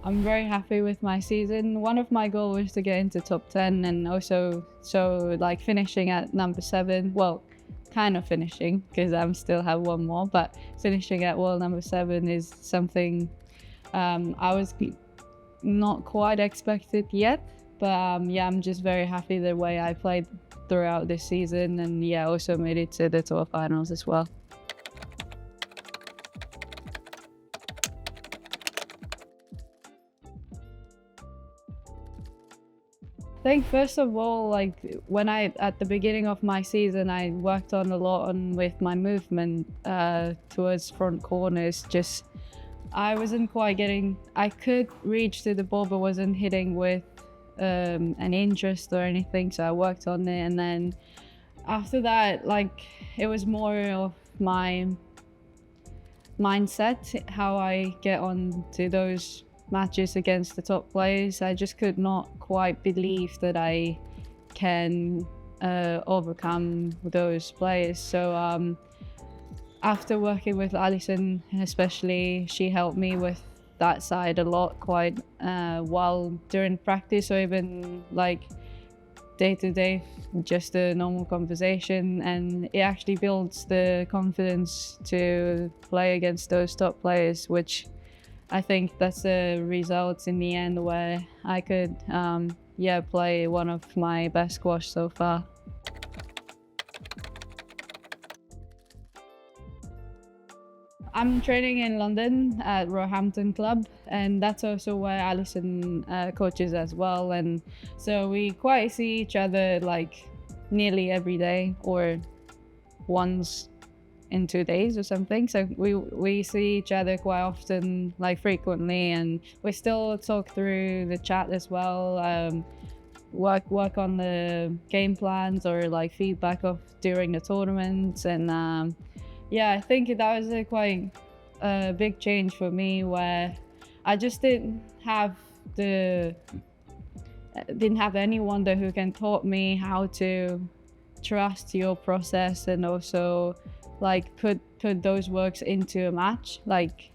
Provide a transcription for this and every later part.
I'm very happy with my season. One of my goals was to get into top 10 and also like finishing at number 7. Well, kind of finishing because I still have one more, but finishing at world number 7 is something I was not quite expected yet. But yeah, I'm just very happy the way I played throughout this season, and yeah, also made it to the tour finals as well. I think first of all, like when at the beginning of my season, I worked on a lot with my movement towards front corners. Just I wasn't quite getting. I could reach to the ball, but wasn't hitting with an interest or anything. So I worked on it, and then after that, like it was more of my mindset, how I get on to those matches against the top players. I just could not quite believe that I can overcome those players. So after working with Alison, especially, she helped me with that side a lot quite well during practice, or even like day to day, just a normal conversation, and it actually builds the confidence to play against those top players, which I think that's the result in the end where I could yeah, play one of my best squash so far. I'm training in London at Roehampton Club, and that's also where Alison coaches as well. And so we quite see each other like nearly every day, or once in 2 days or something. So we see each other quite often, like frequently, and we still talk through the chat as well. Work on the game plans or like feedback of during the tournaments, and yeah, I think that was a quite big change for me, where I just didn't have anyone there who can taught me how to trust your process, and also like put those works into a match. Like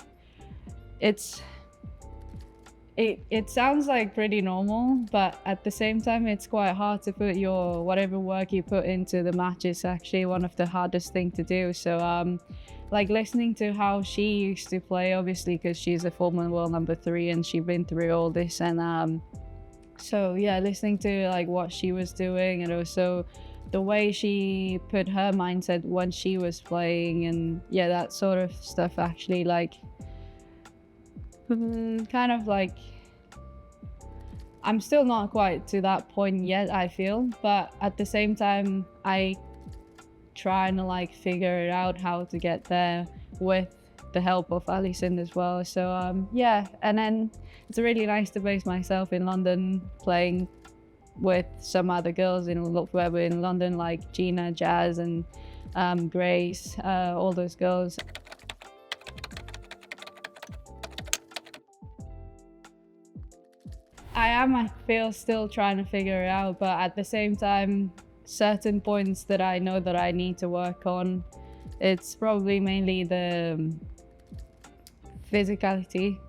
it sounds like pretty normal, but at the same time it's quite hard to put your whatever work you put into the match is actually one of the hardest thing to do. So like listening to how she used to play, obviously because she's a former world number 3 and she's been through all this, and so yeah, listening to like what she was doing, and also the way she put her mindset when she was playing, and yeah, that sort of stuff actually like kind of like, I'm still not quite to that point yet, I feel, but at the same time I trying to like figure it out how to get there with the help of Alison as well. So yeah, and then it's really nice to base myself in London playing with some other girls in London, like Gina, Jazz, and Grace, all those girls. I feel still trying to figure it out, but at the same time, certain points that I know that I need to work on, it's probably mainly the physicality,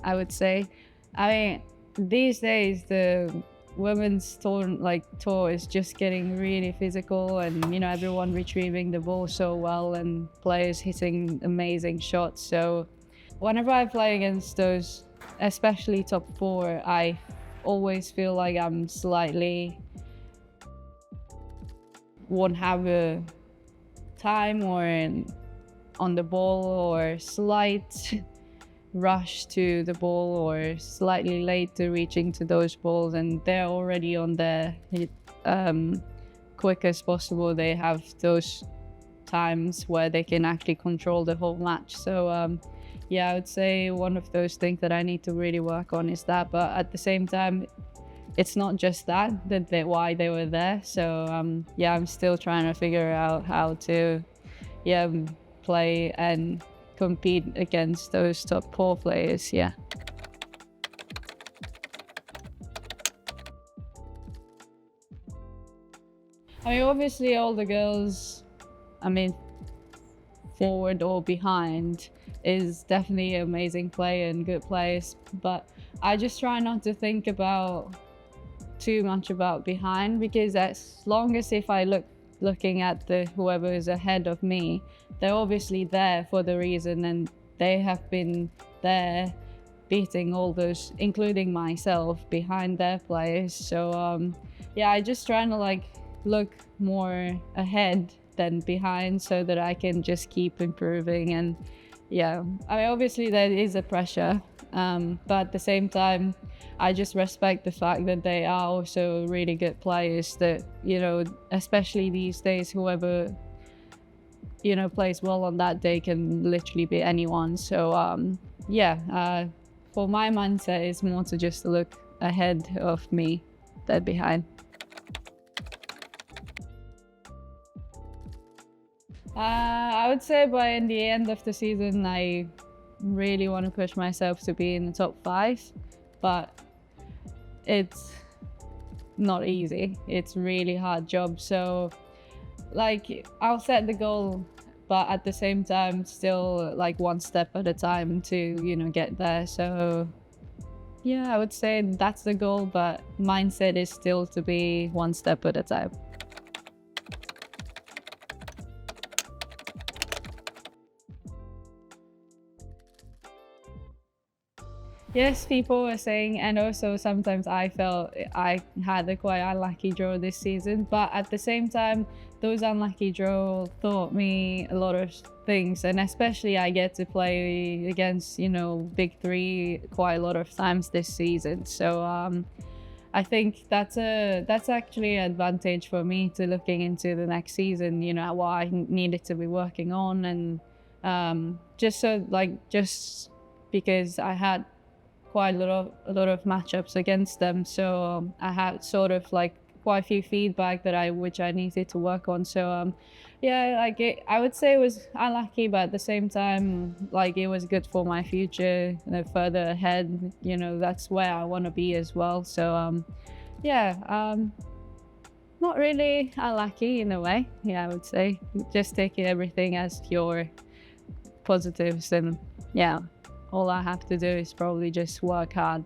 I would say. I mean, these days the women's tour is just getting really physical, and you know, everyone retrieving the ball so well and players hitting amazing shots. So whenever I play against those, especially top 4, I always feel like I'm slightly won't have a time or on the ball, or slight rush to the ball, or slightly late to reaching to those balls, and they're already on the quick as possible. They have those times where they can actually control the whole match. So yeah, I would say one of those things that I need to really work on is that, but at the same time, it's not just that why they were there. So yeah, I'm still trying to figure out how to play and compete against those top 4 players. Yeah. I mean, obviously all the girls, I mean, forward or behind, is definitely amazing play and good players, but I just try not to think about too much about behind, because as long as if I looking at the whoever is ahead of me, they're obviously there for the reason, and they have been there beating all those, including myself, behind their players. So yeah, I just trying to like look more ahead than behind so that I can just keep improving. And yeah, I mean, obviously there is a pressure, but at the same time, I just respect the fact that they are also really good players that, you know, especially these days, whoever, you know, plays well on that day can literally be anyone. So yeah, for my mindset, it's more to just look ahead of me than behind. I would say by the end of the season, I really want to push myself to be in the top 5, but it's not easy. It's really hard job. So like I'll set the goal, but at the same time, still like one step at a time to, you know, get there. So yeah, I would say that's the goal, but mindset is still to be one step at a time. Yes, people were saying, and also sometimes I felt I had a quite unlucky draw this season, but at the same time, those unlucky draw taught me a lot of things, and especially I get to play against, you know, big three quite a lot of times this season. So I think that's actually an advantage for me to looking into the next season, you know, what I needed to be working on, and just so like just because I had quite a lot of matchups against them, so I had sort of like quite a few feedback that which I needed to work on. So yeah, like I would say it was unlucky, but at the same time, like it was good for my future, you know, further ahead. You know, that's where I want to be as well. So yeah, not really unlucky in a way. Yeah, I would say just taking everything as pure positives, and yeah, all I have to do is probably just work hard.